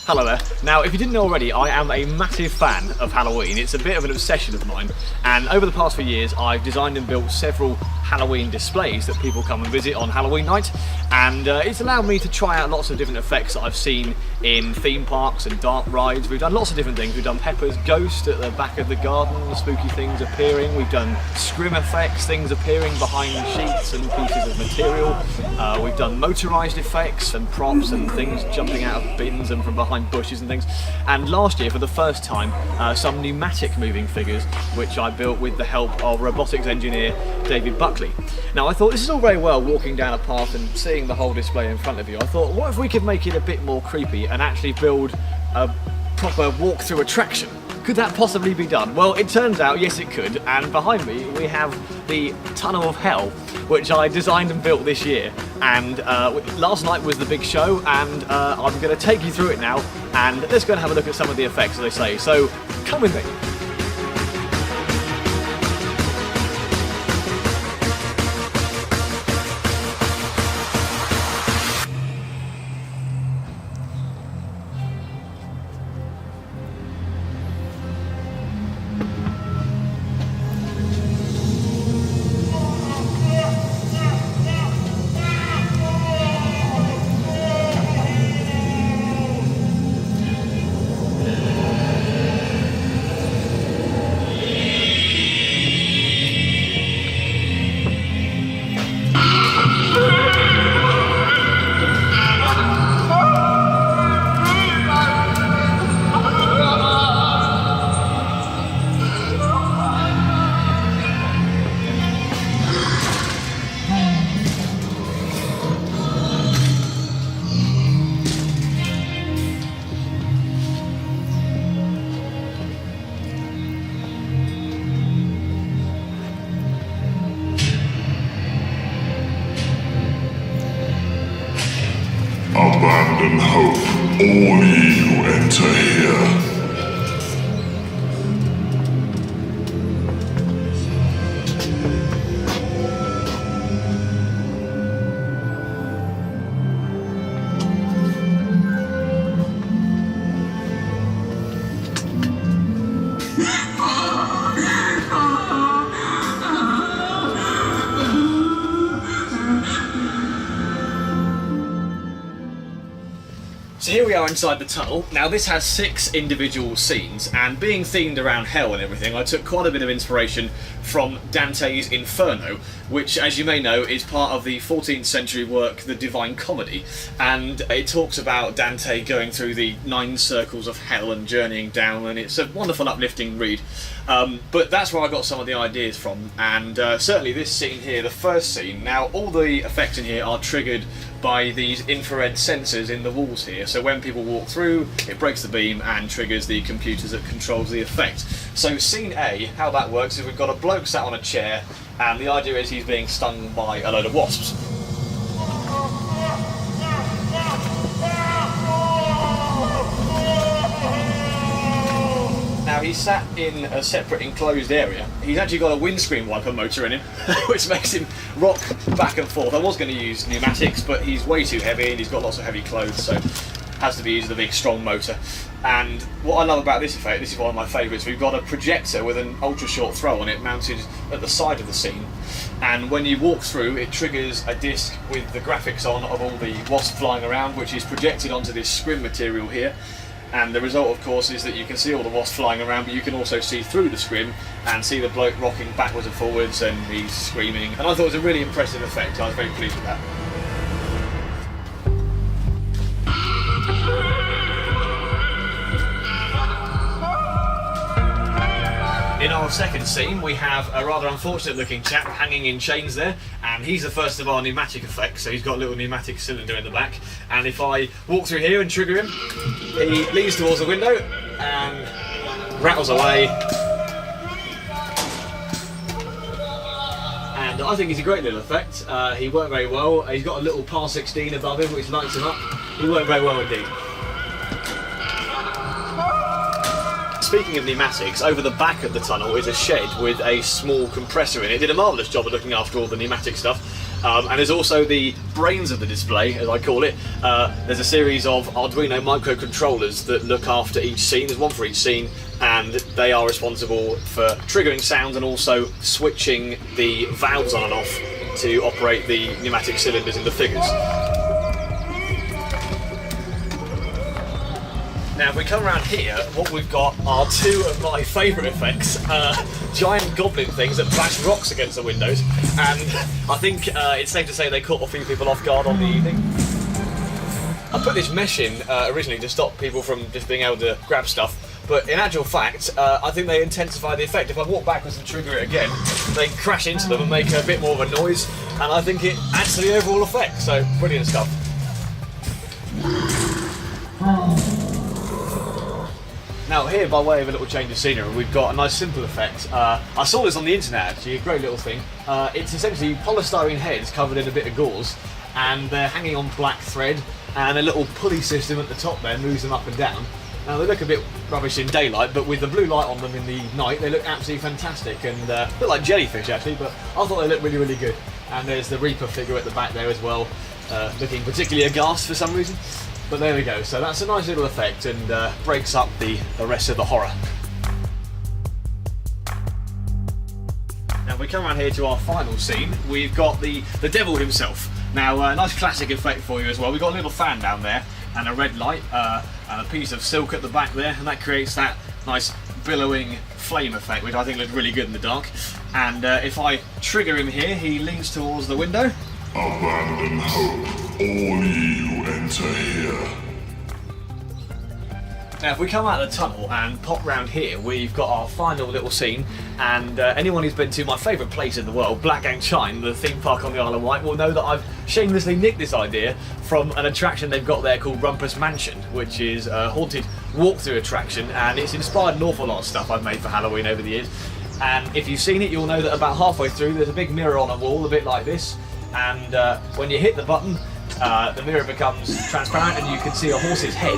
Hello there. Now, if you didn't know already, I am a massive fan of Halloween. It's a bit of an obsession of mine, and over the past few years I've designed and built several Halloween displays that people come and visit on Halloween night, and it's allowed me to try out lots of different effects that I've seen in theme parks and dark rides. We've done lots of different things. We've done Pepper's ghost at the back of the garden, spooky things appearing. We've done scrim effects, things appearing behind sheets and pieces of material. We've done motorised effects and props and things jumping out of bins and from behind bushes and things. And last year, for the first time, some pneumatic moving figures, which I built with the help of robotics engineer David Buckley. Now, I thought this is all very well walking down a path and seeing the whole display in front of you. I thought, what if we could make it a bit more creepy and actually build a proper walk-through attraction? Could that possibly be done? Well, it turns out, yes it could, and behind me we have the Tunnel of Hell, which I designed and built this year, and last night was the big show, and I'm going to take you through it now, and let's go and have a look at some of the effects, as they say, so come with me. Abandon hope, all ye who enter here. So here we are inside the tunnel. Now this has 6 individual scenes, and being themed around hell and everything, I took quite a bit of inspiration from Dante's Inferno, which, as you may know, is part of the 14th century work The Divine Comedy, and it talks about Dante going through the 9 circles of hell and journeying down, and it's a wonderful uplifting read. But that's where I got some of the ideas from, and certainly this scene here, the first scene. Now all the effects in here are triggered by these infrared sensors in the walls here, so when people walk through it breaks the beam and triggers the computers that controls the effect. So scene A, how that works is we've got a bloke sat on a chair, and the idea is he's being stung by a load of wasps. Now he's sat in a separate enclosed area. He's actually got a windscreen wiper motor in him, which makes him rock back and forth. I was going to use pneumatics, but he's way too heavy and he's got lots of heavy clothes, so has to be using a big strong motor. And what I love about this effect, this is one of my favourites, we've got a projector with an ultra short throw on it mounted at the side of the scene, and when you walk through it triggers a disc with the graphics on of all the wasps flying around, which is projected onto this scrim material here. And the result, of course, is that you can see all the wasps flying around, but you can also see through the scrim and see the bloke rocking backwards and forwards, and he's screaming. And I thought it was a really impressive effect. I was very pleased with that. In our second scene, we have a rather unfortunate looking chap hanging in chains there, and he's the first of our pneumatic effects, so he's got a little pneumatic cylinder in the back, and if I walk through here and trigger him, he leans towards the window and rattles away. And I think it's a great little effect. He worked very well. He's got a little par 16 above him which lights him up. He worked very well indeed. Speaking of pneumatics, over the back of the tunnel is a shed with a small compressor in it. It did a marvellous job of looking after all the pneumatic stuff. And there's also the brains of the display, as I call it. There's a series of Arduino microcontrollers that look after each scene. There's one for each scene, and they are responsible for triggering sounds and also switching the valves on and off to operate the pneumatic cylinders in the figures. Now if we come around here, what we've got are two of my favourite effects. Giant goblin things that bash rocks against the windows, and I think it's safe to say they caught a few people off guard on the evening. I put this mesh in originally to stop people from just being able to grab stuff, but in actual fact, I think they intensify the effect. If I walk backwards and trigger it again, they crash into them and make a bit more of a noise, and I think it adds to the overall effect, so brilliant stuff. Now here, by way of a little change of scenery, we've got a nice simple effect. I saw this on the internet actually, a great little thing. It's essentially polystyrene heads covered in a bit of gauze, and they're hanging on black thread, and a little pulley system at the top there moves them up and down. Now they look a bit rubbish in daylight, but with the blue light on them in the night, they look absolutely fantastic, and look like jellyfish actually, but I thought they looked really, really good. And there's the Reaper figure at the back there as well, looking particularly aghast for some reason. But there we go, so that's a nice little effect, and breaks up the rest of the horror. Now if we come around here to our final scene, we've got the devil himself. Now a nice classic effect for you as well. We've got a little fan down there, and a red light, and a piece of silk at the back there, and that creates that nice billowing flame effect, which I think looked really good in the dark. And if I trigger him here, he leans towards the window. Abandon hope, all ye who enter here. Now if we come out of the tunnel and pop round here, we've got our final little scene, and anyone who's been to my favourite place in the world, Blackgang Chine, the theme park on the Isle of Wight, will know that I've shamelessly nicked this idea from an attraction they've got there called Rumpus Mansion, which is a haunted walkthrough attraction, and it's inspired an awful lot of stuff I've made for Halloween over the years. And if you've seen it, you'll know that about halfway through there's a big mirror on a wall, a bit like this, and when you hit the button, the mirror becomes transparent and you can see a horse's head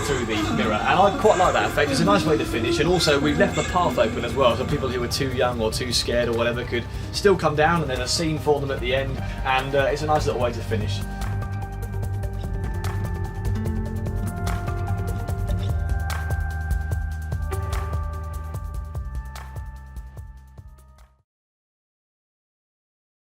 through the mirror, and I quite like that effect. It's a nice way to finish, and also we've left the path open as well, so people who are too young or too scared or whatever could still come down, and there's a scene for them at the end, and it's a nice little way to finish.